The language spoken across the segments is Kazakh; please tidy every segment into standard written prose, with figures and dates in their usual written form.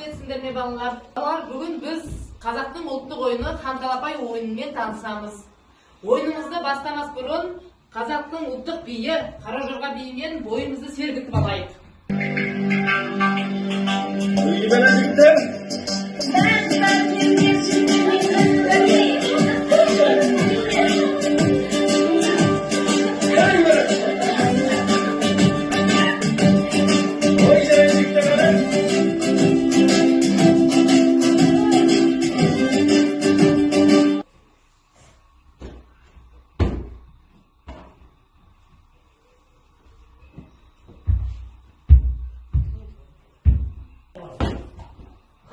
Саламатсыздар ме балалар? Бүгін біз қазақтың ұлттық ойыны Ханталапай ойынымен танысамыз. Ойынымызды бастамас бұрын қазақтың ұлттық биі Қаражорға биімен бойымызды сергітіп алайық.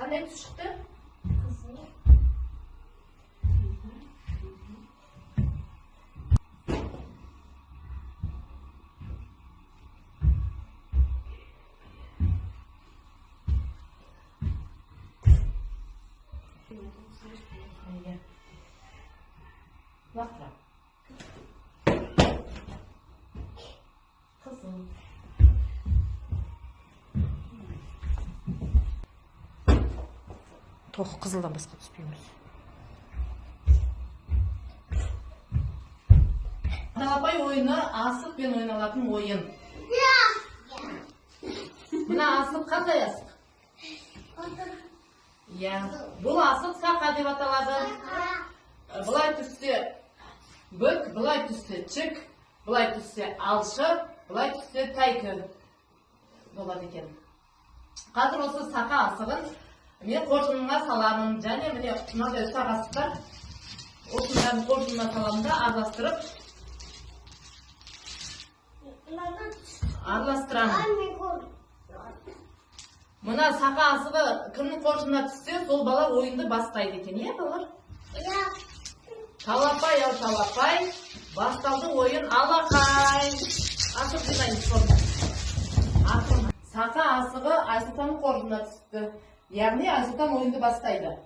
Qanday tush chiqdi? Vaqtra. Qizim. Тоқ қызылдан басқа түспейміз. Ханталапай ойыны асықпен ойналатын ойын. Мына асық қандай асық? Бұл асық сақа деп аталады. Бұлай түссе бүк, бұлай түссе чік, бұлай түссе алшы, бұлай түссе тайкі болады екен. Қазір осы сақа асығын мен қоржынына саламын, және міне мынадай ұсақ асықтар осындарын қоржынына саламын да араластырамын. Мына сақа асығы кімнің қоржынына түссе, сол бала ойынды бастайды екен, е балалар? Талапай, ал талапай, басталды ойын алақай. Асық жинаймыз қоржынына. Сақа асығы Айсұлтанның қоржынына түсті. Яғни Айсұлтан ойынды бастайды.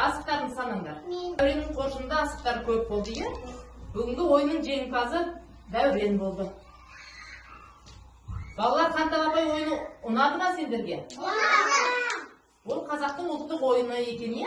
Асықтарын санаңдар. Дәуреннің қоржынында асықтар көп болды, е? Бүгінгі ойынның жеңімпазы Дәурен болды. Балалар, Ханталапай ойыны ұнады ма сендерге? Ол қазақтың ұлттық ойыны екен, е?